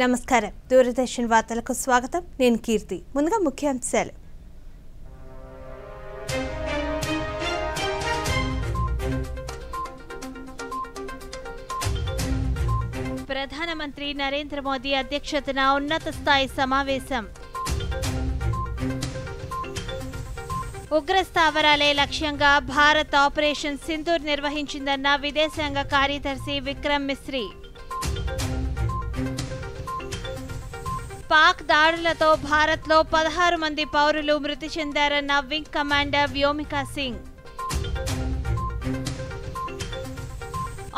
నమస్కారం దూరదర్శన్ వార్తలకు స్వాగతం నేను కీర్తి ముందుగా ముఖ్యాంశాలు ప్రధానమంత్రి నరేంద్ర మోదీ అధ్యక్షతన ఉన్నత స్థాయి సమావేశం ఉగ్ర స్థావరాలే లక్ష్యంగా భారత్ ఆపరేషన్ సింధూర్ నిర్వహించిందన్న విదేశాంగ కార్యదర్శి విక్రమ్ మిశ్రీ పాక్ దాడులతో భారత్లో 16 మంది పౌరులు మృతి చెందారన్న wing commander Vyomika Singh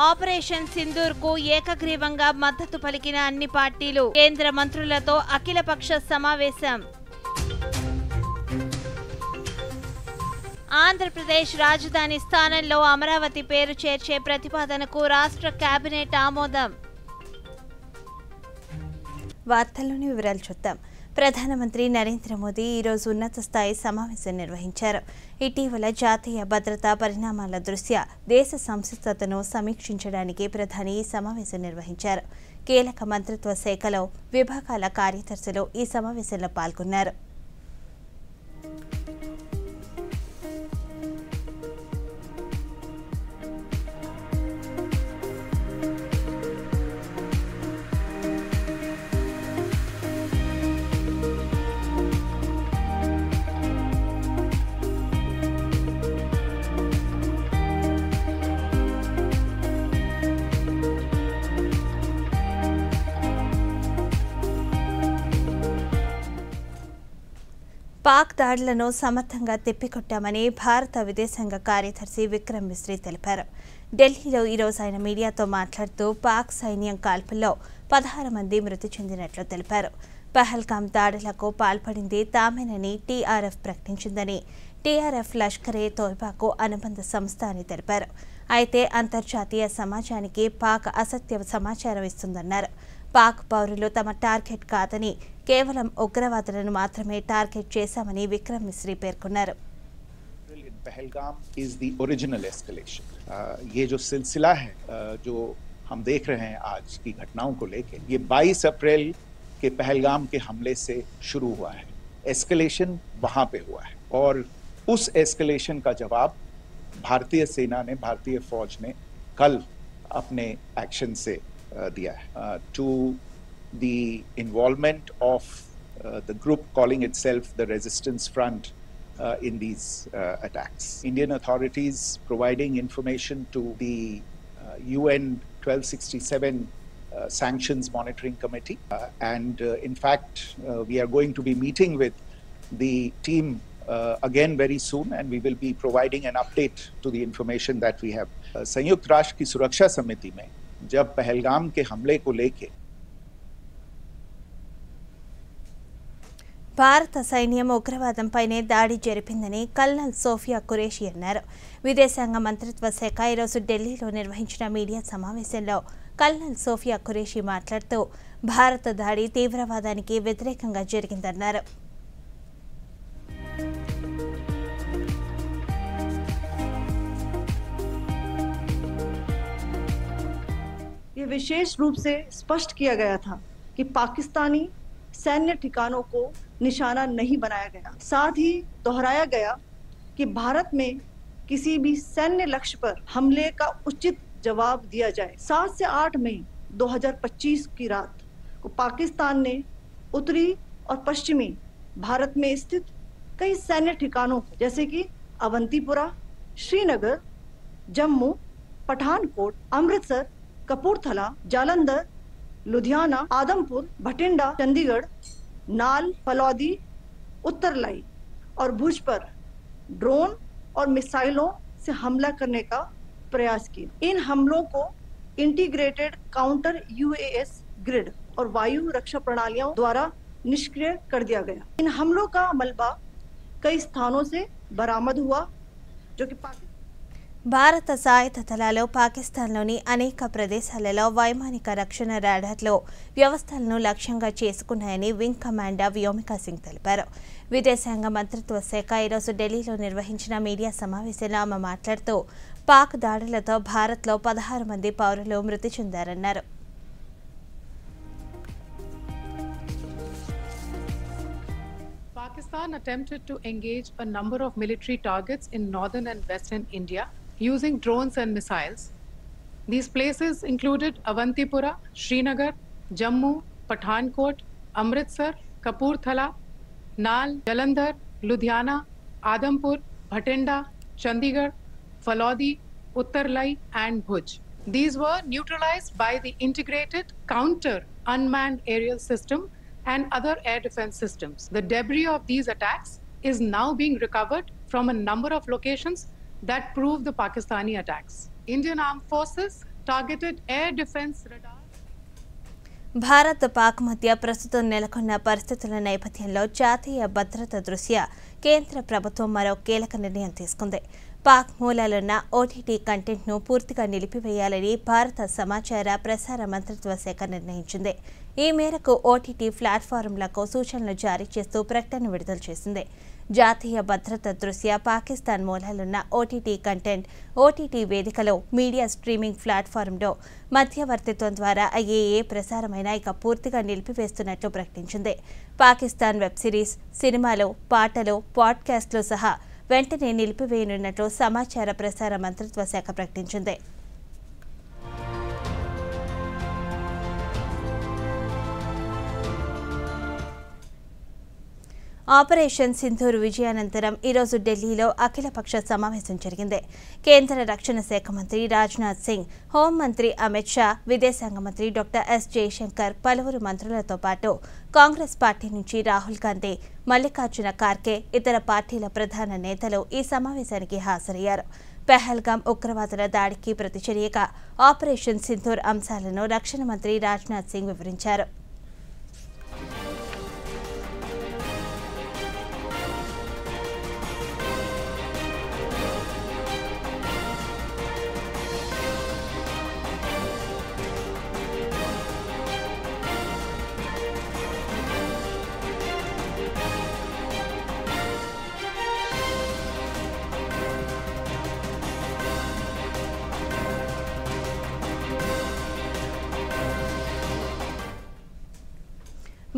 operation సింధూర్కు ఏకగ్రీవంగా మద్దతు పలికిన అన్ని పార్టీలు కేంద్ర మంత్రులతో అఖిలపక్ష సమావేశం ఆంధ్రప్రదేశ్ రాజధాని స్థానంలో అమరావతి పేరు చేర్చే ప్రతిపాదనకు రాష్ట్ర కేబినెట్ ఆమోదం వార్తల్లోని వివరాలు చూద్దాం. ప్రధానమంత్రి నరేంద్ర మోదీ ఈరోజు ఉన్నత స్థాయి సమావేశం నిర్వహించారు. ఇటీవల జాతీయ భద్రతా పరిణామాల దృష్ట్యా దేశ సంసిద్ధతను సమీక్షించడానికి ప్రధాని ఈ సమావేశం నిర్వహించారు. కీలక మంత్రిత్వ శాఖలో విభాగాల కార్యదర్శులు ఈ సమావేశంలో పాల్గొన్నారు. పాక్ దాడులను సమర్థంగా తిప్పికొట్టామని భారత విదేశాంగ కార్యదర్శి విక్రమ్ మిశ్రీ తెలిపారు. ఢిల్లీలో ఈరోజు ఆయన మీడియాతో మాట్లాడుతూ పాక్ సైన్యం కాల్పుల్లో 16 మంది మృతి చెందినట్లు తెలిపారు. పహల్గాం దాడులకు పాల్పడింది తామేనని టీఆర్ఎఫ్ ప్రకటించిందని, టీఆర్ఎఫ్ లష్కరే తోయిబాకు అనుబంధ సంస్థ అని తెలిపారు. అయితే అంతర్జాతీయ సమాజానికి పాక్ అసత్య సమాచారం ఇస్తుందన్నారు. పాక్ పౌరులు తమ టార్గెట్ కాదని కేవలం ఉగ్రవాదులను మాత్రమే టార్గెట్ చేశామని విక్రమ్ మిశ్రీ పేర్కొన్నారు. Pahalgam is the original escalation. ये जो सिलसिला है जो हम देख रहे हैं आज की घटनाओं को लेके, ये 22 अप्रैल के पहलगाम के हमले से शुरू हुआ है. एस्केलेशन वहां पे हुआ है और उस एस्केलेशन का जवाब भारतीय सेना ने, भारतीय फौज ने कल अपने एक्शन से दिया है. To the involvement of the group calling itself the Resistance Front in these attacks. Indian authorities providing information to the UN 1267 Sanctions Monitoring Committee. And in fact, we are going to be meeting with the team again very soon, and we will be providing an update to the information that we have. संयुक्त राष्ट्र की सुरक्षा समिति में जब पहलगाम के हमले को लेके భారత సైన్యం ఉగ్రవాదంపైనే దాడి జరిపిందని కల్నల్ సోఫియా ఖురేషీ అన్నారు. విదేశాంగ మంత్రిత్వ శాఖ ఈరోజు ఢిల్లీలో నిర్వహించిన మీడియా సమావేశంలో కల్నల్ సోఫియా ఖురేషీ మాట్లాడుతూ భారత దాడి తీవ్రవాదానికి వ్యతిరేకంగా జరిగిందన్నారు. ये विशेष रूप से स्पष्ट किया गया था कि पाकिस्तानी सैन्य ठिकानों को निशाना नहीं बनाया गया. साथ ही दोहराया गया कि भारत में किसी भी सैन्य लक्ष्य पर हमले का उचित जवाब दिया जाए. 7 से 8 मई 2025 की रात को पाकिस्तान ने उत्तरी और पश्चिमी भारत में स्थित कई सैन्य ठिकानों को जैसे कि अवंतीपुरा, श्रीनगर, जम्मू, पठानकोट, अमृतसर, कपूरथला, जालंधर, लुधियाना, आदमपुर, भटिंडा, चंडीगढ़, नाल, फलौदी, उत्तरलाई और भुज पर ड्रोन और मिसाइलों से हमला करने का प्रयास किया. इन हमलों को इंटीग्रेटेड काउंटर यूएस ग्रिड और वायु रक्षा प्रणालियों द्वारा निष्क्रिय कर दिया गया. इन हमलों का मलबा कई स्थानों से बरामद हुआ जो कि భారత సాయుధ దళాలు పాకిస్తాన్లోని అనేక ప్రదేశాలలో వైమానిక రక్షణ రాడార్లో వ్యవస్థలను లక్ష్యంగా చేసుకున్నాయని వింగ్ కమాండర్ వ్యోమికా సింగ్ తెలిపారు. విదేశాంగ మంత్రిత్వ శాఖ ఈరోజు ఢిల్లీలో నిర్వహించిన మీడియా సమావేశంలో ఆమె మాట్లాడుతూ పాక్ దాడులతో భారత్లో 16 మంది పౌరులు మృతి చెందారన్నారు. Pakistan attempted to engage a number of military targets in northern and western India using drones and missiles. These places included Avantipura, Srinagar, Jammu, Pathankot, Amritsar, Kapurthala, Nal, Jalandhar, Ludhiana, Adampur, Bhatinda, Chandigarh, Falodi, Uttarlai and Bhuj. These were neutralized by the integrated counter unmanned aerial system and other air defense systems. The debris of these attacks is now being recovered from a number of locations that prove the Pakistani attacks. Indian Armed Forces targeted air defense radar. Bharat Pak మధ్య ప్రస్తుతం నెలకొన్న పరిస్థితుల నేపథ్యంలో జాతీయ భద్రత దృష్ట్యా కేంద్ర ప్రభుత్వం మరో కీలక నిర్ణయం తీసుకుంది. పాక్ మూలాలున్న ఓటీటీ కంటెంట్ను పూర్తిగా నిలిపివేయాలని భారత సమాచార ప్రసార మంత్రిత్వ శాఖ నిర్ణయించింది. ఈ మేరకు ఓటీటీ ప్లాట్ఫారంలకు సూచనలు జారీ చేస్తూ ప్రకటన విడుదల చేసింది. జాతీయ భద్రత దృష్ట్యా పాకిస్తాన్ మూలాలున్న ఓటీటీ కంటెంట్ ఓటీటీ వేదికలో మీడియా స్ట్రీమింగ్ ప్లాట్ఫారంలో మధ్యవర్తిత్వం ద్వారా అయ్యే ఏ ప్రసారమైనా ఇక పూర్తిగా నిలిపివేస్తున్నట్లు ప్రకటించింది. పాకిస్తాన్ వెబ్ సిరీస్, సినిమాలు, పాటలు, పాడ్కాస్ట్లు సహా వెంటనే నిలిపివేయనున్నట్లు సమాచార ప్రసార మంత్రిత్వ శాఖ ప్రకటించింది. ఆపరేషన్ సింధూర్ విజయానంతరం ఈరోజు ఢిల్లీలో అఖిలపక్ష సమావేశం జరిగింది. కేంద్ర రక్షణ శాఖ మంత్రి రాజ్నాథ్ సింగ్, హోంమంత్రి అమిత్ షా, విదేశాంగ మంత్రి డాక్టర్ ఎస్ జయశంకర్, పలువురు మంత్రులతో పాటు కాంగ్రెస్ పార్టీ నుంచి రాహుల్ గాంధీ, మల్లికార్జున ఖార్గే, ఇతర పార్టీల ప్రధాన నేతలు ఈ సమావేశానికి హాజరయ్యారు. పెహల్గాం ఉగ్రవాదుల దాడికి ప్రతిచర్యగా ఆపరేషన్ సింధూర్ అంశాలను రక్షణ మంత్రి రాజ్నాథ్ సింగ్ వివరించారు.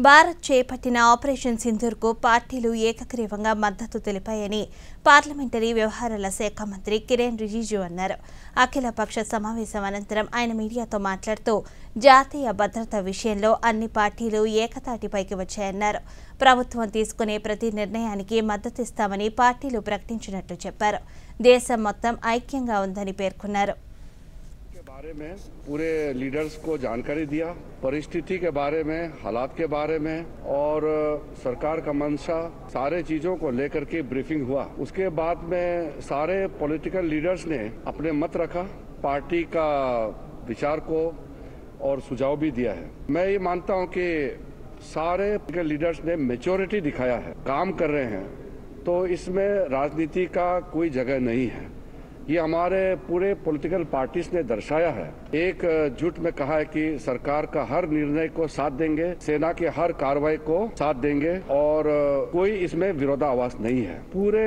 భారత్ చేపట్టిన ఆపరేషన్ సింధూర్కు పార్టీలు ఏకగ్రీవంగా మద్దతు తెలిపాయని పార్లమెంటరీ వ్యవహారాల శాఖ మంత్రి కిరణ్ రిజిజు అన్నారు. అఖిలపక్ష సమావేశం అనంతరం ఆయన మీడియాతో మాట్లాడుతూ జాతీయ భద్రత విషయంలో అన్ని పార్టీలు ఏకతాటిపైకి వచ్చాయన్నారు. ప్రభుత్వం తీసుకునే ప్రతి నిర్ణయానికి మద్దతిస్తామని పార్టీలు ప్రకటించినట్లు చెప్పారు. దేశం మొత్తం ఐక్యంగా ఉందని పేర్కొన్నారు. बारे में पूरे लीडर्स को जानकारी दिया, परिस्थिति के बारे में, हालात के बारे में और सरकार का मंशा, सारे चीजों को लेकर के ब्रीफिंग हुआ. उसके बाद में सारे पॉलिटिकल लीडर्स ने अपने मत रखा, पार्टी का विचार को और सुझाव भी दिया है. मैं ये मानता हूं कि सारे लीडर्स ने मैच्योरिटी दिखाया है, काम कर रहे हैं, तो इसमें राजनीति का कोई जगह नहीं है. ये हमारे पूरे पॉलिटिकल पार्टीज ने दर्शाया है. एक जुट में कहा है कि सरकार का हर निर्णय को साथ देंगे, सेना की हर कार्रवाई को साथ देंगे और कोई इसमें विरोधाभास नहीं है. पूरे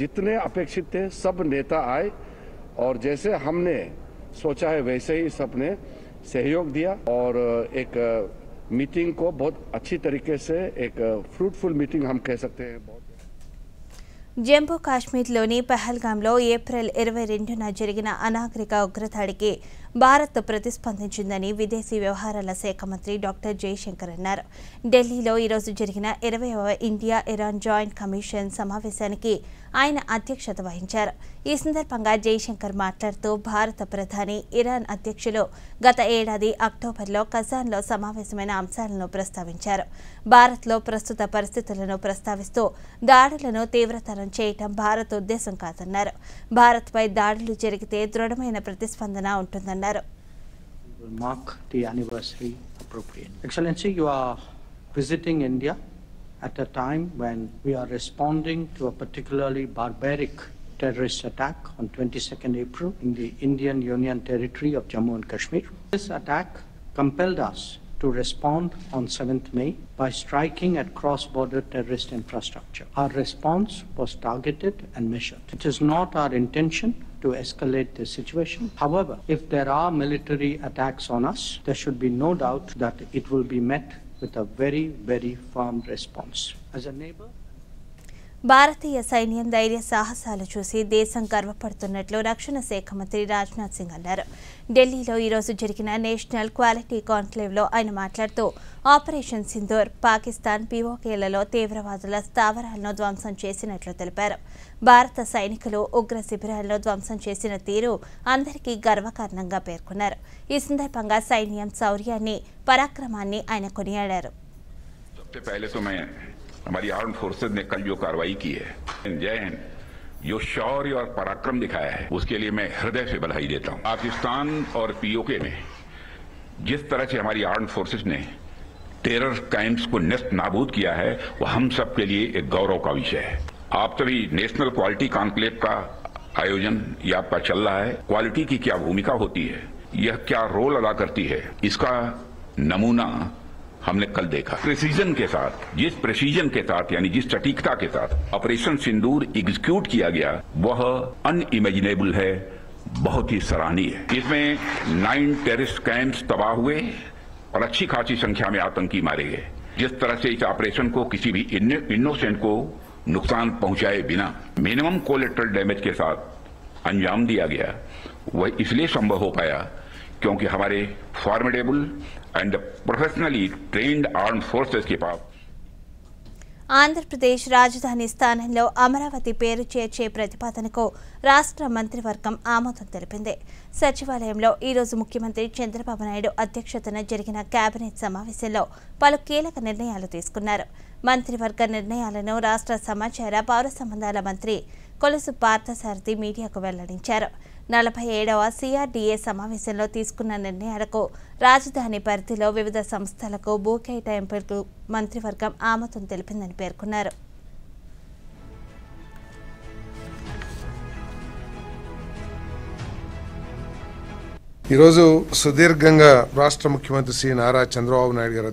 जितने अपेक्षित थे सब नेता आए और जैसे हमने सोचा है वैसे ही सबने सहयोग दिया और एक मीटिंग को बहुत अच्छी तरीके से एक फ्रूटफुल मीटिंग हम कह सकते हैं. జమ్మూ కాశ్మీర్లోని పహల్గాంలో ఏప్రిల్ 22న జరిగిన అనాగరిక ఉగ్రదాడికి భారత్ ప్రతిస్పందించిందని విదేశీ వ్యవహారాల శాఖ మంత్రి డాక్టర్ జయశంకర్ అన్నారు. ఢిల్లీలో ఈరోజు జరిగిన 20వ ఇండియా ఇరాన్ జాయింట్ కమిషన్ సమావేశానికి ఆయన అధ్యక్షత వహించారు. ఈ సందర్భంగా జయశంకర్ మాట్లాడుతూ భారత ప్రధాని ఇరాన్ అధ్యక్షులు గత ఏడాది అక్టోబర్లో కజాన్లో సమావేశమైన అంశాలను ప్రస్తావించారు. భారత్లో ప్రస్తుత పరిస్థితులను ప్రస్తావిస్తూ దాడులను తీవ్రతరం చేయటం భారత్ ఉద్దేశం కాదన్నారు. భారత్పై దాడులు జరిగితే దృఢమైన ప్రతిస్పందన ఉంటుందన్నారు. Will mark the anniversary appropriately. Excellency, you are visiting India at a time when we are responding to a particularly barbaric terrorist attack on 22nd April in the Indian Union territory of Jammu and Kashmir. This attack compelled us to respond on 7th May by striking at cross-border terrorist infrastructure. Our response was targeted and measured. It is not our intention to escalate the situation. However, if there are military attacks on us, there should be no doubt that it will be met with a very, very firm response. As a neighbor, భారతీయ సైన్యం ధైర్య సాహసాలు చూసి దేశం గర్వపడుతున్నట్లు రక్షణ శాఖ మంత్రి రాజ్నాథ్ సింగ్ అన్నారు. ఢిల్లీలో ఈరోజు జరిగిన నేషనల్ క్వాలిటీ కాన్క్లేవ్లో ఆయన మాట్లాడుతూ ఆపరేషన్ సింధూర్ పాకిస్తాన్ పీఓకేలలో తీవ్రవాదుల స్థావరాలను ధ్వంసం చేసినట్లు తెలిపారు. భారత సైనికులు ఉగ్ర శిబిరాలను ధ్వంసం చేసిన తీరు అందరికీ గర్వకారణంగా పేర్కొన్నారు. ఈ సందర్భంగా సైన్యం శౌర్యాన్ని పరాక్రమాన్ని ఆయన కొనియాడారు. हमारी आर्म फोर्सेज ने कल जो कार्रवाई की है, जय हिंद, जो शौर्य और पराक्रम दिखाया है उसके लिए मैं हृदय से बधाई देता हूं। पाकिस्तान और पीओके में जिस तरह से हमारी आर्म फोर्सेज ने टेरर कैंप्स को नष्ट नाबूद किया है वो हम सब के लिए एक गौरव का विषय है। आप सभी नेशनल क्वालिटी कॉन्क्लेव का आयोजन ये आपका चल रहा है। क्वालिटी की क्या भूमिका होती है, यह क्या रोल अदा करती है, इसका नमूना हमने कल देखा। प्रिसीजन के साथ, जिस प्रिसीजन के साथ यानी जिस सटीकता के साथ ऑपरेशन सिंदूर एग्जीक्यूट किया गया वह अनइमेजिनेबल है, बहुत ही सराहनीय है। इसमें 9 टेररिस्ट कैंप्स तबाह हुए और अच्छी खासी संख्या में आतंकी मारे गए। जिस तरह से इस ऑपरेशन को किसी भी इनोसेंट को नुकसान पहुंचाए बिना मिनिमम कोलेटरल डैमेज के साथ अंजाम दिया गया वह इसलिए संभव हो पाया क्योंकि हमारे formidable and professionally trained armed forces के पास ఆంధ్రప్రదేశ్ రాజధాని స్థానంలో అమరావతి పేరు చేర్చే ప్రతిపాదనకు రాష్ట్ర మంత్రివర్గం ఆమోదం తెలిపింది. సచివాలయంలో ఈరోజు ముఖ్యమంత్రి చంద్రబాబు నాయుడు అధ్యక్షతన జరిగిన కేబినెట్ సమావేశంలో పలు కీలక నిర్ణయాలు తీసుకున్నారు. మంత్రివర్గ నిర్ణయాలను రాష్ట్ర సమాచార పౌర సంబంధాల మంత్రి కొలుసు పార్థసారథి మీడియాకు వెల్లడించారు. 47వ CRDA సమావేశంలో తీసుకున్న నిర్ణయాలకు రాజధాని పరిధిలో వివిధ సంస్థలకు భూ కేటాయింపులకు మంత్రివర్గం ఆమోదం తెలిపిందని పేర్కొన్నారు. ఈరోజు సుదీర్ఘంగా రాష్ట్ర ముఖ్యమంత్రి శ్రీ నారా చంద్రబాబు నాయుడు గారి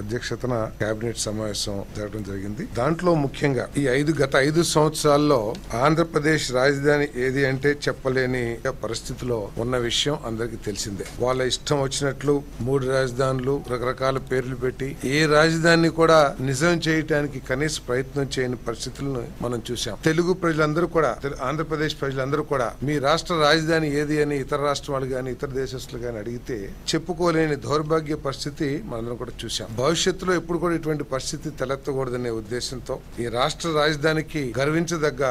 అధ్యక్షతన కేబినెట్ సమావేశం జరగడం జరిగింది. దాంట్లో ముఖ్యంగా ఈ గత 5 సంవత్సరాల్లో ఆంధ్రప్రదేశ్ రాజధాని ఏది అంటే చెప్పలేని పరిస్థితిలో ఉన్న విషయం అందరికీ తెలిసిందే. వాళ్ళ ఇష్టం వచ్చినట్లు 3 రాజధానులు రకరకాల పేర్లు పెట్టి ఏ రాజధాని కూడా నిజం చేయడానికి కనీస ప్రయత్నం చేయని పరిస్థితులను మనం చూసాం. తెలుగు ప్రజలందరూ కూడా, ఆంధ్రప్రదేశ్ ప్రజలందరూ కూడా మీ రాష్ట్ర రాజధాని ఏది అని ఇతర రాష్ట్రాలు గాని ఇతర దేశస్తులు గాని అడిగితే చెప్పుకోలేని దౌర్భాగ్య పరిస్థితి మనందరం కూడా చూసాం. భవిష్యత్తులో ఎప్పుడు కూడా ఇటువంటి పరిస్థితి తలెత్తకూడదనే ఉద్దేశంతో ఈ రాష్ట్ర రాజధానికి గర్వించదగ్గ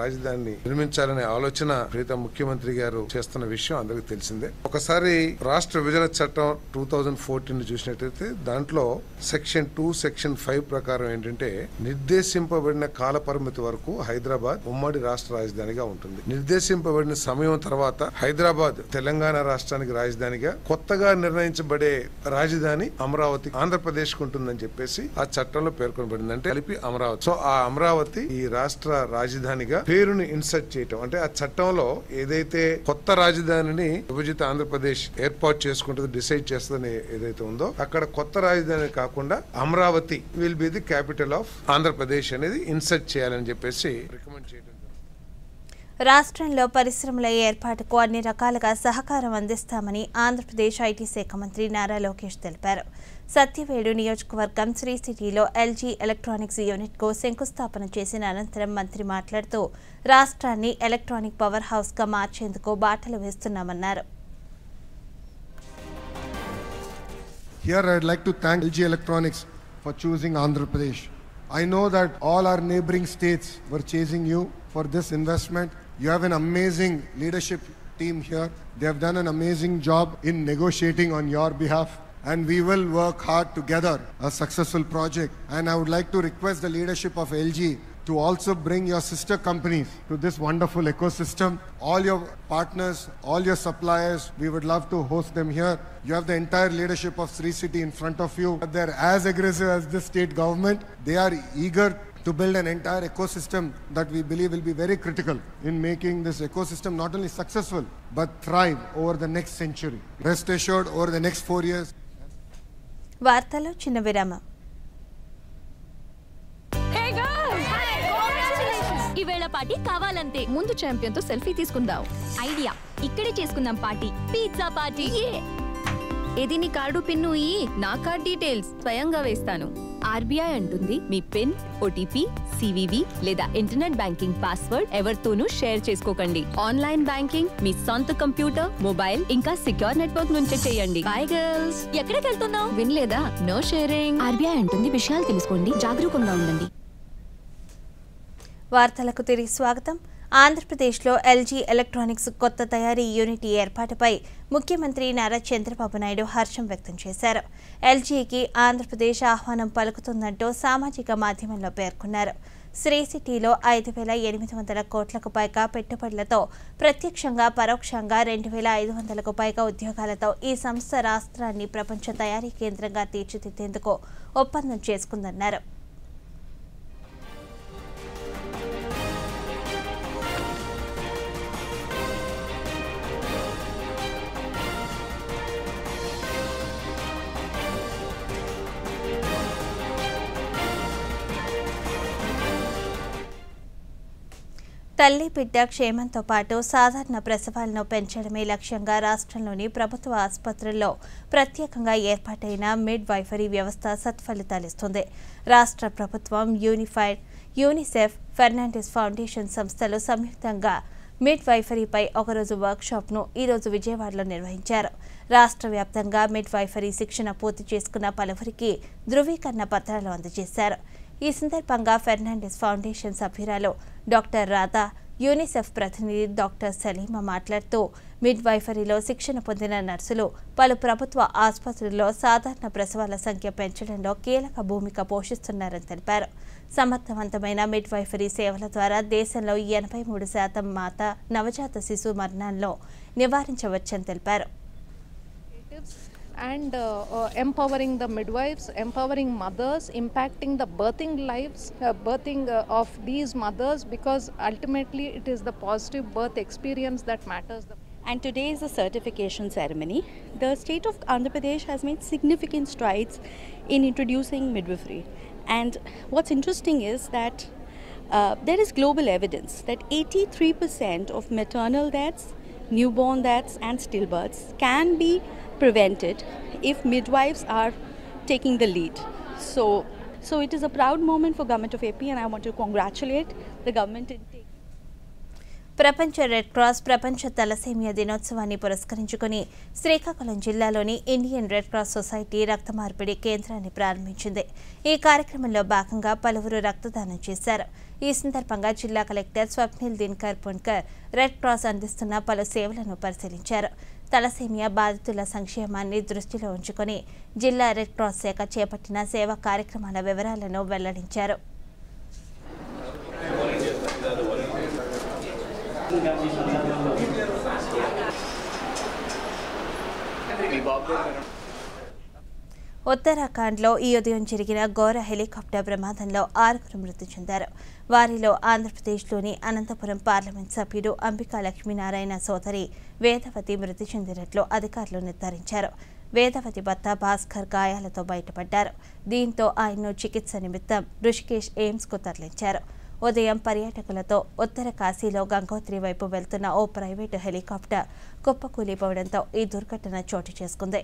రాజధానిని నిర్మించాలనే ఆలోచన ప్రీతం ముఖ్యమంత్రి గారు చేస్తున్న విషయం అందరికీ తెలిసిందే. ఒకసారి రాష్ట్ర విభజన చట్టం 2014 చూసినట్లయితే దాంట్లో సెక్షన్ 2, సెక్షన్ 5 ప్రకారం ఏంటంటే నిర్దేశింపబడిన కాల పరిమితి వరకు హైదరాబాద్ ఉమ్మడి రాష్ట్ర రాజధానిగా ఉంటుంది. నిర్దేశింపబడిన సమయం తర్వాత హైదరాబాద్ తెలంగాణ రాష్ట్రానికి రాజధానిగా, కొత్తగా నిర్ణయించబడే రాజధాని అమరావతి ఆంధ్రప్రదేశ్ కు ఉంటుందని చెప్పేసి ఆ చట్టంలో పేర్కొనబడింది. అంటే కలిపి అమరావతి. సో ఆ అమరావతి ఈ రాష్ట్ర రాజధానిగా పేరుని ఇన్సర్ట్ చేయటం, అంటే ఆ చట్టంలో ఏదైతే కొత్త రాజధానిని విభజిత ఆంధ్రప్రదేశ్ ఏర్పాటు చేసుకుంటుంది, డిసైడ్ చేస్తుందని ఏదైతే ఉందో అక్కడ కొత్త రాజధాని కాకుండా Amaravati will be the capital of Andhra Pradesh అనేది ఇన్సర్ట్ చేయాలని చెప్పేసి రికమెండ్ చేయడం. రాష్ట్రంలో పరిశ్రమల ఏర్పాటుకు అన్ని రకాలుగా సహకారం అందిస్తామని ఆంధ్రప్రదేశ్ ఐటీ శాఖ మంత్రి నారా లోకేష్ తెలిపారు. సత్యవేడు నియోజకవర్గం శ్రీ సిటీలో LG ఎలక్ట్రానిక్స్ యూనిట్కు శంకుస్థాపన చేసిన అనంతరం మంత్రి మాట్లాడుతూ రాష్ట్రాన్ని ఎలక్ట్రానిక్ పవర్ హౌస్గా మార్చేందుకు బాటలు వేస్తున్నామన్నారు. Here I'd like to thank LG Electronics for choosing Andhra Pradesh. I know that all our neighboring states were chasing you for this investment. You have an amazing leadership team here. They have done an amazing job in negotiating on your behalf, and we will work hard together a successful project. And I would like to request the leadership of LG to also bring your sister companies to this wonderful ecosystem. All your partners, all your suppliers, we would love to host them here. You have the entire leadership of Sri City in front of you. They're as aggressive as the state government. They are eager to build an entire ecosystem that we believe will be very critical in making this ecosystem not only successful but thrive over the next century. Rest assured, over the next 4 years. వార్తలో చిన్న విరామం. ఈవేళ party కావాలంతే. ముందు champion తో selfie తీసుకుందాం. Idea, ఇక్కడే చేసుకుందాం party. Pizza party. ఏది నీ కార్డు పిన్ను? నా కార్డ్ డీటెయిల్స్ స్వయంగా వేస్తాను. ఆర్బీఐ అంటుంది మీ పిన్, ఓటీపీ, సివివి లేదా ఇంటర్నెట్ బ్యాంకింగ్ పాస్వర్డ్ ఎవరితోనూ షేర్ చేసుకోకండి. ఆన్లైన్ బ్యాంకింగ్ మీ సొంత కంప్యూటర్, మొబైల్ ఇంకా సిక్యూర్ నెట్వర్క్ నుంచే చేయండి. By girls. ఎక్కడికి వెళ్తున్నావు? వినలేదా? No sharing. ఆర్బీఐ అంటుంది విషయాలు తెలుసుకోండి, జాగరూకంగా ఉండండి. వార్తలకు తిరిగి స్వాగతం. ఆంధ్రప్రదేశ్లో ఎల్జీ ఎలక్ట్రానిక్స్ కొత్త తయారీ యూనిట్ ఏర్పాటుపై ముఖ్యమంత్రి నారా చంద్రబాబు నాయుడు హర్షం వ్యక్తం చేశారు. ఎల్జీకి ఆంధ్రప్రదేశ్ ఆహ్వానం పలుకుతుందంటూ సామాజిక మాధ్యమంలో పేర్కొన్నారు. శ్రీ సిటీలో 5,800 కోట్లకు పైగా పెట్టుబడులతో ప్రత్యక్షంగా పరోక్షంగా 2,500కు పైగా ఉద్యోగాలతో ఈ సంస్థ రాష్ట్రాన్ని ప్రపంచ తయారీ కేంద్రంగా తీర్చిదిద్దేందుకు ఒప్పందం చేసుకుందన్నారు. తల్లి బిడ్డ క్షేమంతో పాటు సాధారణ ప్రసవాలను పెంచడమే లక్ష్యంగా రాష్ట్రంలోని ప్రభుత్వ ఆసుపత్రుల్లో ప్రత్యేకంగా ఏర్పాటైన మిడ్ వైఫరీ వ్యవస్థ సత్ఫలితాలిస్తుంది. రాష్ట్ర ప్రభుత్వం, యూనిసెఫ్, ఫెర్నాండిస్ ఫౌండేషన్ సంస్థలు సంయుక్తంగా మిడ్ వైఫరీపై ఒకరోజు వర్క్షాప్ను ఈరోజు విజయవాడలో నిర్వహించారు. రాష్ట్ర వ్యాప్తంగా మిడ్ వైఫరీ శిక్షణ పూర్తి చేసుకున్న పలువురికి ధృవీకరణ పత్రాలు అందజేశారు. ఈ సందర్భంగా ఫెర్నాండిస్ ఫౌండేషన్ సభ్యురాలు డాక్టర్ రాధా, యూనిసెఫ్ ప్రతినిధి డాక్టర్ సలీమా మాట్లాడుతూ మిడ్ వైఫరీలో శిక్షణ పొందిన నర్సులు పలు ప్రభుత్వ ఆసుపత్రుల్లో సాధారణ ప్రసవాల సంఖ్య పెంచడంలో కీలక భూమిక పోషిస్తున్నారని తెలిపారు. సమర్థవంతమైన మిడ్ వైఫరీ సేవల ద్వారా దేశంలో 83% మాత నవజాత శిశు మరణాలను నివారించవచ్చని తెలిపారు. And empowering the midwives, empowering mothers, impacting the birthing of these mothers, because ultimately it is the positive birth experience that matters. And today is the certification ceremony. The state of Andhra Pradesh has made significant strides in introducing midwifery. And what's interesting is that there is global evidence that 83% of maternal deaths, newborn deaths and stillbirths can be prevented if midwives are taking the lead. So it is a proud moment for Government of AP, and I want to congratulate the government in taking. ప్రపంచ red cross ప్రపంచ thalassemia దినోత్సవాన్ని పురస్కరించుకుని శ్రీకాకుళం జిల్లాలోని Indian red cross society రక్త మార్పిడి కేంద్రాన్ని ప్రారంభించింది. ఈ కార్యక్రమంలో భాగంగా పలువురు రక్తదానం చేశారు. ఈ సందర్భంగా జిల్లా collector Swapnil Dinakar Punkar red cross అందిస్తున్న పలు సేవలను పరిశీలించారు. తలసేమియా బాధితుల సంక్షేమాన్ని దృష్టిలో ఉంచుకొని జిల్లా రెడ్ క్రాస్ శాఖ చేపట్టిన సేవా కార్యక్రమాల వివరాలను వెల్లడించారు. ఉత్తరాఖండ్లో ఈ ఉదయం జరిగిన ఘోర హెలికాప్టర్ ప్రమాదంలో 6 మృతి చెందారు. వారిలో ఆంధ్రప్రదేశ్లోని అనంతపురం పార్లమెంట్ సభ్యుడు అంబికా లక్ష్మీనారాయణ సోదరి వేదవతి మృతి చెందినట్లు అధికారులు నిర్ధారించారు. వేదవతి భర్త భాస్కర్ గాయాలతో బయటపడ్డారు. దీంతో ఆయన్ను చికిత్స నిమిత్తం రుషికేశ్ ఎయిమ్స్కు తరలించారు. ఉదయం పర్యాటకులతో ఉత్తర కాశీలో గంగోత్రి వైపు వెళ్తున్న ఓ ప్రైవేటు హెలికాప్టర్ కుప్పకూలిపోవడంతో ఈ దుర్ఘటన చోటు చేసుకుంది.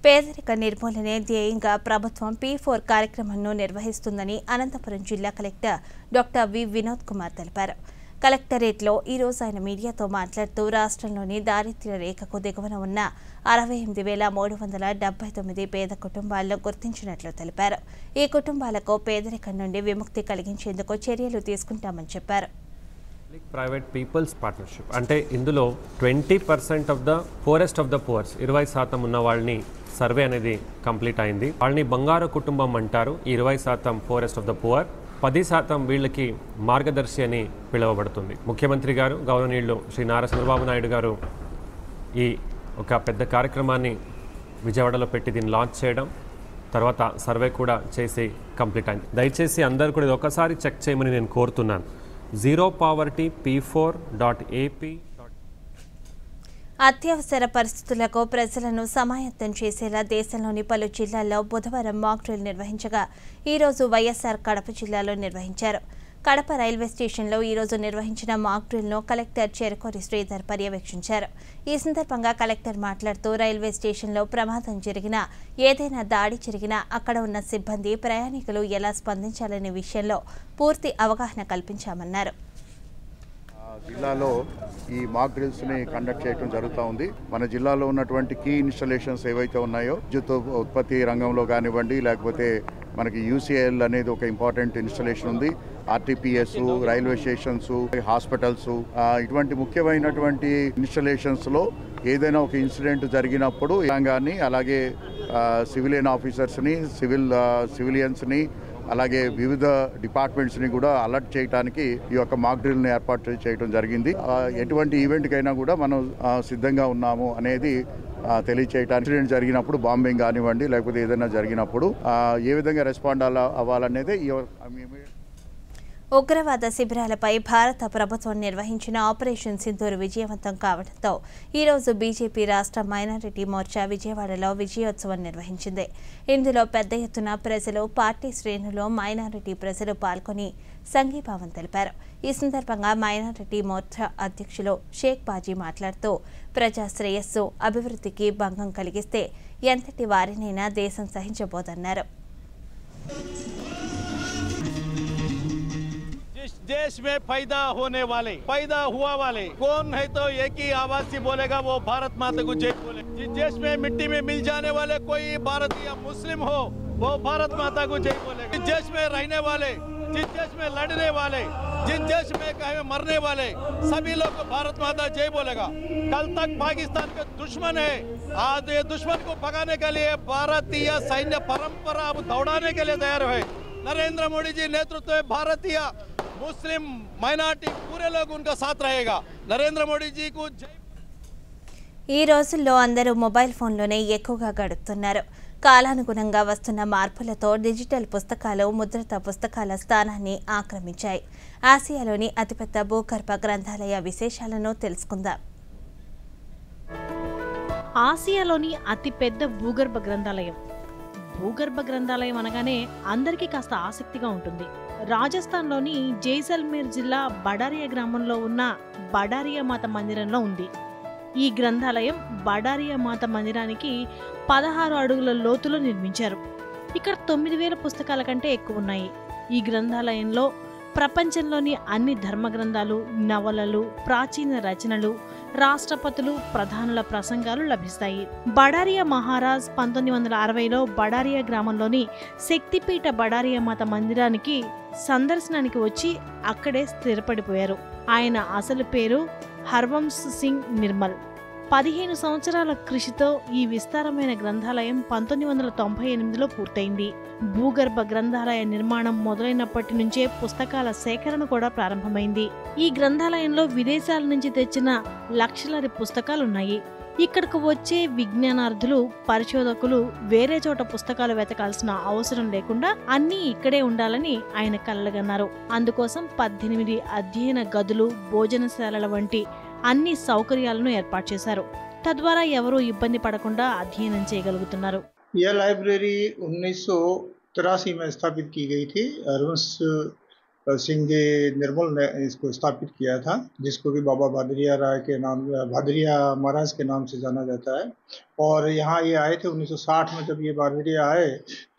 పేదరిక నిర్మూలనే ధ్యేయంగా ప్రభుత్వం P4 కార్యక్రమాన్ని నిర్వహిస్తుందని అనంతపురం జిల్లా collector doctor V Vinod Kumar తెలిపారు. కలెక్టరేట్లో ఈరోజు ఆయన మీడియాతో మాట్లాడుతూ రాష్ట్రంలోని దారిద్ర్య రేఖకు దిగువన ఉన్న 68,379 పేద కుటుంబాలను గుర్తించినట్లు తెలిపారు. ఈ కుటుంబాలకు పేదరికం నుండి విముక్తి కలిగించేందుకు చర్యలు తీసుకుంటామని చెప్పారు. ప్రైవేట్ పీపుల్స్ పార్ట్నర్షిప్ అంటే ఇందులో 20% of the poorest of the poors 20% ఉన్న వాళ్ళని సర్వే అనేది కంప్లీట్ అయింది. వాళ్ళని బంగారు కుటుంబం అంటారు. 20% పూరెస్ట్ ఆఫ్ ద పూర్, 10% వీళ్ళకి మార్గదర్శి అని పిలువబడుతుంది. ముఖ్యమంత్రి గారు గౌరవనీయులు శ్రీ నారా చంద్రబాబు నాయుడు గారు ఈ ఒక పెద్ద కార్యక్రమాన్ని విజయవాడలో పెట్టి దీన్ని లాంచ్ చేయడం, తర్వాత సర్వే కూడా చేసి కంప్లీట్ అయింది. దయచేసి అందరూ కూడా ఇది ఒకసారి చెక్ చేయమని నేను కోరుతున్నాను. zeropovertyp4.ap. అత్యవసర పరిస్థితులకు ప్రజలను సమాయత్తం చేసేలా దేశంలోని పలు జిల్లాల్లో బుధవారం మాక్ డ్రిల్ నిర్వహించగా ఈరోజు వైఎస్ఆర్ కడప జిల్లాలో నిర్వహించారు. కడప రైల్వే స్టేషన్లో ఈరోజు నిర్వహించిన మాక్ డ్రిల్ను కలెక్టర్ చెరుకూరి శ్రీధర్ పర్యవేక్షించారు. ఈ సందర్భంగా కలెక్టర్ మాట్లాడుతూ రైల్వే స్టేషన్లో ప్రమాదం జరిగినా, ఏదైనా దాడి జరిగినా అక్కడ ఉన్న సిబ్బంది, ప్రయాణికులు ఎలా స్పందించాలనే విషయంలో పూర్తి అవగాహన కల్పించామన్నారు. జిల్లాలో ఈ మాక్ డ్రిల్స్ని కండక్ట్ చేయడం జరుగుతూ ఉంది. మన జిల్లాలో ఉన్నటువంటి కీ ఇన్స్టాలేషన్స్ ఏవైతే ఉన్నాయో, విద్యుత్ ఉత్పత్తి రంగంలో కానివ్వండి, లేకపోతే మనకి యూసీఎల్ అనేది ఒక ఇంపార్టెంట్ ఇన్స్టాలేషన్ ఉంది. ఆర్టీపీఎస్, రైల్వే స్టేషన్స్, హాస్పిటల్స్, ఇటువంటి ముఖ్యమైనటువంటి ఇన్స్టాలేషన్స్లో ఏదైనా ఒక ఇన్సిడెంట్ జరిగినప్పుడు రంగాన్ని, అలాగే సివిలియన్ ఆఫీసర్స్ని, సివిలియన్స్ని, అలాగే వివిధ డిపార్ట్మెంట్స్ని కూడా అలర్ట్ చేయడానికి ఈ యొక్క మాక్ డ్రిల్ని ఏర్పాటు చేయడం జరిగింది. ఎటువంటి ఈవెంట్కైనా కూడా మనం సిద్ధంగా ఉన్నాము అనేది తెలియచేయడానికి, ఇన్సిడెంట్ జరిగినప్పుడు బాంబింగ్ కానివ్వండి, లేకపోతే ఏదైనా జరిగినప్పుడు ఏ విధంగా రెస్పాండ్ అవ్వాలనేది ఉగ్రవాద శిబిరాలపై భారత ప్రభుత్వం నిర్వహించిన ఆపరేషన్ సింధూర్ విజయవంతం కావడంతో ఈరోజు బీజేపీ రాష్ట్ర మైనారిటీ మోర్చా విజయవాడలో విజయోత్సవం నిర్వహించింది. ఇందులో పెద్ద ఎత్తున ప్రజలు, పార్టీ శ్రేణులు, మైనారిటీ ప్రజలు పాల్గొని సంఘీభావం తెలిపారు. ఈ సందర్భంగా మైనారిటీ మోర్చా అధ్యక్షులు షేక్ బాజీ మాట్లాడుతూ, ప్రజా శ్రేయస్సు, అభివృద్ధికి భంగం కలిగిస్తే ఎంతటి వారినైనా దేశం సహించబోదన్నారు. देश में पैदा होने वाले, पैदा हुआ वाले कौन है तो एक ही आवाज से बोलेगा, वो भारत माता को जय बोले। जिस देश में मिट्टी में मिल जाने वाले कोई भारतीय मुस्लिम हो, वो भारत माता को जय बोलेगा। जिस देश में रहने वाले, जिस देश में लड़ने वाले, जिस देश में कहीं मरने वाले सभी लोग भारत माता जय बोलेगा। कल तक पाकिस्तान के दुश्मन है, आज ये दुश्मन को भगाने के लिए भारतीय सैन्य परंपरा अब दौड़ाने के लिए तैयार है। नरेंद्र मोदी जी नेतृत्व में भारतीय मुस्लिम మైనారిటీ पूरे लोग उनका साथ रहेगा। नरेंद्र मोदी जी को जय। ఈ రోజుల్లో అందరూ మొబైల్ ఫోన్లోనే ఎక్కువగా గడుపుతున్నారు. కాలానుగుణంగా వస్తున్న మార్పులతో డిజిటల్ పుస్తకాలు, ముద్రిత పుస్తకాల స్థానాన్ని ఆక్రమించాయి. ఆసియాలోని అతిపెద్ద భూగర్భ గ్రంథాలయ విశేషాలను తెలుసుకుందాం. ఆసియాలోని అతిపెద్ద భూగర్భ గ్రంథాలయం. భూగర్భ గ్రంథాలయం అనగానే అందరికీ కాస్త ఆసక్తిగా ఉంటుంది. రాజస్థాన్లోని జైసల్మేర్ జిల్లా బడారియా గ్రామంలో ఉన్న బడారియా మాత మందిరంలో ఉంది. ఈ గ్రంథాలయం బడారియా మాత మందిరానికి 16 అడుగుల లోతులో నిర్మించారు. ఇక్కడ 9000 పుస్తకాల కంటే ఎక్కువ ఉన్నాయి. ఈ గ్రంథాలయంలో ప్రపంచంలోని అన్ని ధర్మ గ్రంథాలు, నవలలు, ప్రాచీన రచనలు, రాష్ట్రపతులు, ప్రధానుల ప్రసంగాలు లభిస్తాయి. బడారియా మహారాజ్ 1960లో బడారియా గ్రామంలోని శక్తిపీఠ బడారియా మాత మందిరానికి సందర్శనానికి వచ్చి అక్కడే స్థిరపడిపోయారు. ఆయన అసలు పేరు హర్వంశ్ సింగ్ నిర్మల్. 15 సంవత్సరాల కృషితో ఈ విస్తారమైన గ్రంథాలయం 1998లో పూర్తయింది. భూగర్భ గ్రంథాలయ నిర్మాణం మొదలైనప్పటి నుంచే పుస్తకాల సేకరణ కూడా ప్రారంభమైంది. ఈ గ్రంథాలయంలో విదేశాల నుంచి తెచ్చిన లక్షలాది పుస్తకాలున్నాయి. ఇక్కడకు వచ్చే విజ్ఞానార్థులు, పరిశోధకులు వేరే చోట పుస్తకాలు వెతకాల్సిన అవసరం లేకుండా అన్నీ ఇక్కడే ఉండాలని ఆయన కలలుగన్నారు. అందుకోసం 18 అధ్యయన గదులు, భోజనశాలల వంటి అన్ని సౌకర్యాలను ఏర్పాటు చేశారు. తద్వారా ఎవరూ ఇబ్బంది పడకుండా అధ్యయనం చేయగలుగుతున్నారు. यह लाइब्रेरी 1983 में स्थापित की गई थी। हरवंश सिंह निर्मल ने इसको स्थापित किया था, जिसको कि बाबा भादरिया राय के नाम, भादरिया महाराज के नाम से जाना जाता है। और यहाँ ये आए थे 1960 में। जब ये भादरिया आए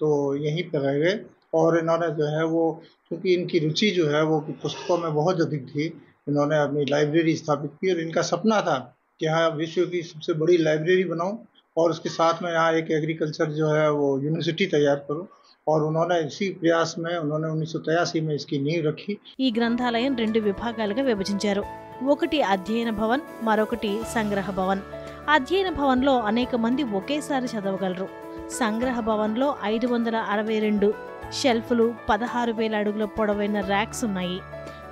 तो यहीं पर रह गए और इन्होंने जो है वो, क्योंकि इनकी रुचि जो है वो पुस्तकों में बहुत अधिक थी, इन्होंने अपनी लाइब्रेरी स्थापित की। और इनका सपना था कि यहाँ विश्व की सबसे बड़ी लाइब्रेरी बनाऊं और उसके साथ में यहाँ एक एग्रीकल्चर जो है वो यूनिवर्सिटी तैयार करूं। और उन्होंने इसी प्रयास में उन्होंने 1983 में इसकी नींव रखी। ఈ గ్రంథాలయం 2 విభాగాలుగా విభజించారు. ఒకటి అధ్యయన భవన్, మరొకటి సంగ్రహ భవన్. అధ్యయన భవన్లో అనేక మంది ఒకేసారి చదవగలరు. సంగ్రహ భవన్లో 562 షెల్ఫ్లు, 16,000 అడుగుల పొడవైన ర్యాక్స్ ఉన్నాయి.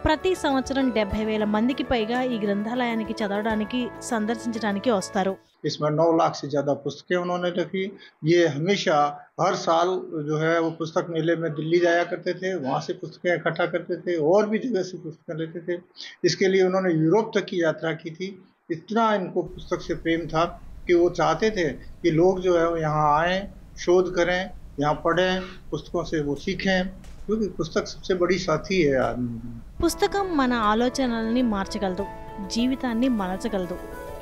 ప్రతి సంవత్సరం 70,000 మందికి పైగా ఈ గ్రంథాలయానికి చదవడానికి, సందర్శించడానికి వస్తారు. इसमें 9 लाख से ज़्यादा पुस्तकें उन्होंने रखी। ये हमेशा हर साल जो है वो पुस्तक मेले में दिल्ली जाया करते थे, वहाँ से पुस्तकें इकट्ठा करते थे और भी जगह से पुस्तकें लेते थे। इसके लिए उन्होंने यूरोप तक की यात्रा की थी इतना इनको पुस्तक से प्रेम था कि वो चाहते थे कि लोग जो है वो यहाँ आएँ, शोध करें, यहाँ पढ़ें, पुस्तकों से वो सीखें, क्योंकि पुस्तक सबसे बड़ी साथी है आदमी। పుస్తకం మన ఆలోచనల్ని మార్చగలదు, జీవితాన్ని మలచగలదు.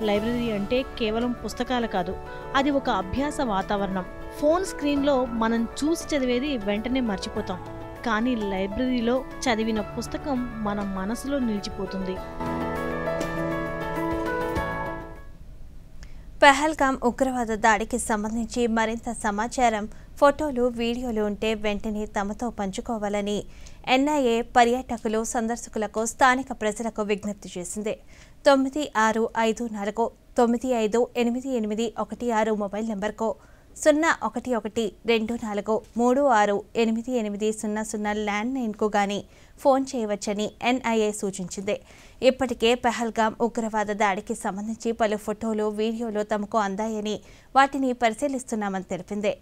లైబ్రరీ అంటే కేవలం పుస్తకాలు కాదు, అది ఒక అభ్యాస వాతావరణం. ఫోన్ స్క్రీన్లో మనం చూసి చదివేది వెంటనే మర్చిపోతాం, కానీ లైబ్రరీలో చదివిన పుస్తకం మన మనసులో నిలిచిపోతుంది. పహల్గామ్ ఉగ్రవాద దాడికి సంబంధించి మరింత సమాచారం, ఫోటోలు, వీడియోలు ఉంటే వెంటనే తమతో పంచుకోవాలని ఎన్ఐఏ పర్యాటకులు, సందర్శకులకు, స్థానిక ప్రజలకు విజ్ఞప్తి చేసింది. 9695988816 మొబైల్ నంబర్కు 011243688000 ల్యాండ్లైన్కు గానీ ఫోన్ చేయవచ్చని ఎన్ఐఏ సూచించింది. ఇప్పటికే పహల్గామ్ ఉగ్రవాద దాడికి సంబంధించి పలు ఫోటోలు, వీడియోలు తమకు అందాయని వాటిని పరిశీలిస్తున్నామని తెలిపింది.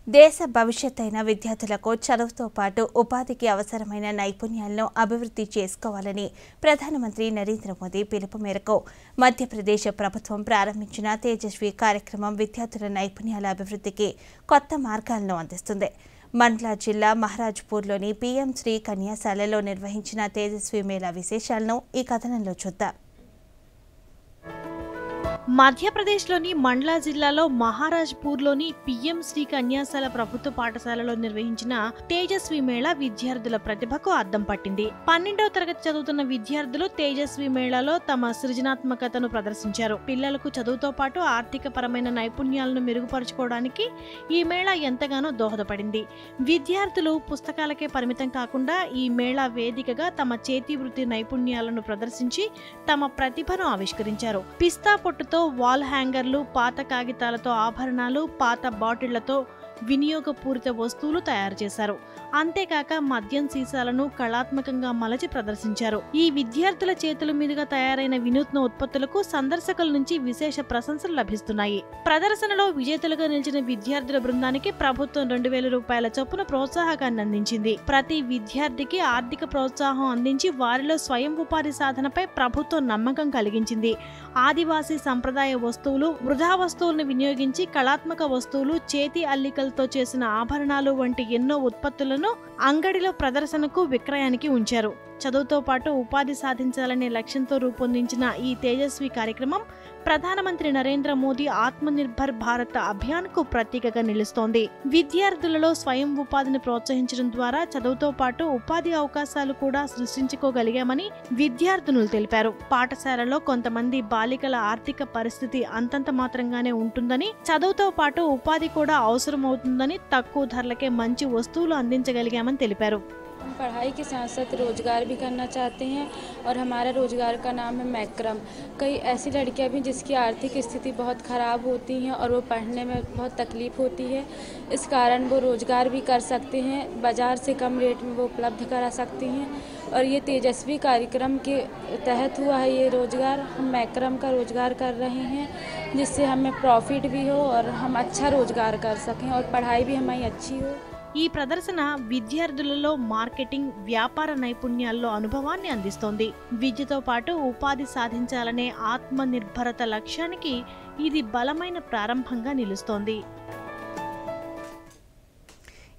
దేశ భవిష్యత్ అయిన విద్యార్థులకు చదువుతో పాటు ఉపాధికి అవసరమైన నైపుణ్యాలను అభివృద్ధి చేసుకోవాలని ప్రధానమంత్రి నరేంద్ర మోదీ పిలుపు మేరకు మధ్యప్రదేశ్ ప్రభుత్వం ప్రారంభించిన తేజస్వి కార్యక్రమం విద్యార్థుల నైపుణ్యాల అభివృద్ధికి కొత్త మార్గాలను అందిస్తుంది. మండ్లా జిల్లా మహారాజ్పూర్లోని పీఎం శ్రీ కన్యాశాలలో నిర్వహించిన తేజస్వి మేళా విశేషాలను ఈ కథనంలో చూద్దాం. మధ్యప్రదేశ్లోని మండ్లా జిల్లాలో మహారాజ్పూర్లోని పీఎం శ్రీ కన్యాశాల ప్రభుత్వ పాఠశాలలో నిర్వహించిన తేజస్వి మేళా విద్యార్థుల ప్రతిభకు అద్దం పట్టింది. 12వ తరగతి చదువుతున్న విద్యార్థులు తేజస్వి మేళాలో తమ సృజనాత్మకతను ప్రదర్శించారు. పిల్లలకు చదువుతో పాటు ఆర్థిక పరమైన నైపుణ్యాలను మెరుగుపరుచుకోవడానికి ఈ మేళా ఎంతగానో దోహదపడింది. విద్యార్థులు పుస్తకాలకే పరిమితం కాకుండా ఈ మేళా వేదికగా తమ చేతి వృత్తి నైపుణ్యాలను ప్రదర్శించి తమ ప్రతిభను ఆవిష్కరించారు. పిస్తా పొట్టుతో వాల్ హ్యాంగర్లు, పాత కాగితాలతో ఆభరణాలు, పాత బాటిళ్లతో వినియోగపూరిత వస్తువులు తయారు చేశారు. అంతేకాక మద్యం సీసాలను కళాత్మకంగా మలచి ప్రదర్శించారు. ఈ విద్యార్థుల చేతుల మీదుగా తయారైన వినూత్న ఉత్పత్తులకు సందర్శకుల నుంచి విశేష ప్రశంసలు లభిస్తున్నాయి. ప్రదర్శనలో విజేతలుగా నిలిచిన విద్యార్థుల బృందానికి ప్రభుత్వం 2000 రూపాయల చొప్పున ప్రోత్సాహకాన్ని అందించింది. ప్రతి విద్యార్థికి ఆర్థిక ప్రోత్సాహం అందించి వారిలో స్వయం ఉపాధి సాధనపై ప్రభుత్వం నమ్మకం కలిగించింది. ఆదివాసీ సంప్రదాయ వస్తువులు, వృధా వస్తువులను వినియోగించి కళాత్మక వస్తువులు, చేతి అల్లికలతో చేసిన ఆభరణాలు వంటి ఎన్నో ఉత్పత్తులను అంగడిలో ప్రదర్శనకు, విక్రయానికి ఉంచారు. చదువుతో పాటు ఉపాధి సాధించాలనే లక్ష్యంతో రూపొందించిన ఈ తేజస్వి కార్యక్రమం ప్రధానమంత్రి నరేంద్ర మోదీ ఆత్మనిర్భర్ భారత్ అభియాన్కు ప్రతీకగా నిలుస్తోంది. విద్యార్థులలో స్వయం ఉపాధిని ప్రోత్సహించడం ద్వారా చదువుతో పాటు ఉపాధి అవకాశాలు కూడా సృష్టించుకోగలిగామని విద్యార్థినులు తెలిపారు. పాఠశాలలో కొంతమంది బాలికల ఆర్థిక పరిస్థితి అంతంత మాత్రంగానే ఉంటుందని, చదువుతో పాటు ఉపాధి కూడా అవసరమవుతుందని తక్కువ ధరలకే మంచి వస్తువులు అందించగలిగామని తెలిపారు. हम पढ़ाई के साथ साथ रोज़गार भी करना चाहते हैं और हमारा रोज़गार का नाम है मैक्रम। कई ऐसी लड़कियां भी जिसकी आर्थिक स्थिति बहुत ख़राब होती हैं और वो पढ़ने में बहुत तकलीफ़ होती है, इस कारण वो रोज़गार भी कर सकते हैं, बाज़ार से कम रेट में वो उपलब्ध करा सकती हैं। और ये तेजस्वी कार्यक्रम के तहत हुआ है ये रोज़गार। हम मैक्रम का रोज़गार कर रहे हैं जिससे हमें प्रॉफिट भी हो और हम अच्छा रोज़गार कर सकें और पढ़ाई भी हमारी अच्छी हो। ఈ ప్రదర్శన విద్యార్థులలో మార్కెటింగ్, వ్యాపార నైపుణ్యాల్లో అనుభవాన్ని అందిస్తోంది. విద్యతో పాటు ఉపాధి సాధించాలనే ఆత్మనిర్భరత లక్ష్యానికి ఇది బలమైన ప్రారంభంగా నిలుస్తోంది.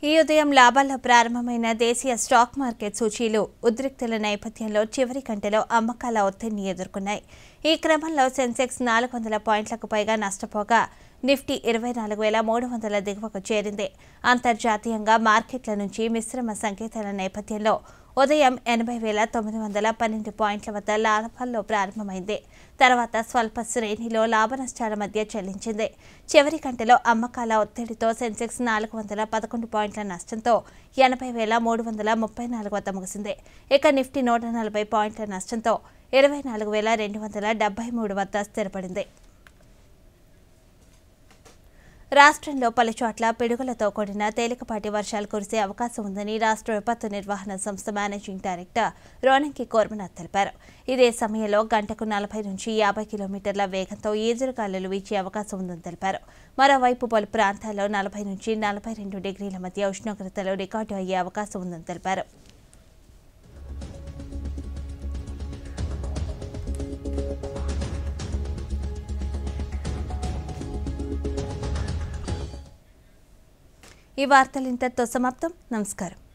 ఈ ఉదయం లాభాల్లో ప్రారంభమైన దేశీయ స్టాక్ మార్కెట్ సూచీలు ఉద్రిక్తల నేపథ్యంలో చివరి గంటలో అమ్మకాల ఒత్తిడిని ఎదుర్కొన్నాయి. ఈ క్రమంలో సెన్సెక్స్ 400 పాయింట్లకు పైగా నష్టపోగా నిఫ్టీ 24,300 దిగువకు చేరింది. అంతర్జాతీయంగా మార్కెట్ల నుంచి మిశ్రమ సంకేతాల నేపథ్యంలో ఉదయం 80,912 పాయింట్ల వద్ద లాభాల్లో ప్రారంభమైంది. తర్వాత స్వల్ప శ్రేణిలో లాభ నష్టాల మధ్య చెల్లించింది. చివరి గంటలో అమ్మకాల ఒత్తిడితో సెన్సెక్స్ 411 పాయింట్ల నష్టంతో 80,334 వద్ద ముగిసింది. ఇక నిఫ్టీ 140 పాయింట్ల నష్టంతో 24,273 వద్ద స్థిరపడింది. రాష్ట్రంలో పలుచోట్ల పిడుగులతో కూడిన తేలికపాటి వర్షాలు కురిసే అవకాశం ఉందని రాష్ట్ర విపత్తు నిర్వహణ సంస్థ మేనేజింగ్ డైరెక్టర్ రోనంకి కోర్మనాథ్ తెలిపారు. ఇదే సమయంలో గంటకు 40 నుంచి 50 కిలోమీటర్ల వేగంతో ఈదురుగాలులు వీచే అవకాశం ఉందని తెలిపారు. మరోవైపు పలు ప్రాంతాల్లో 40 నుంచి 42 డిగ్రీల మధ్య ఉష్ణోగ్రతలు రికార్డు అయ్యే అవకాశం ఉందని తెలిపారు. ఈ వార్తలు ఇంతటితో సమాప్తం. నమస్కారం.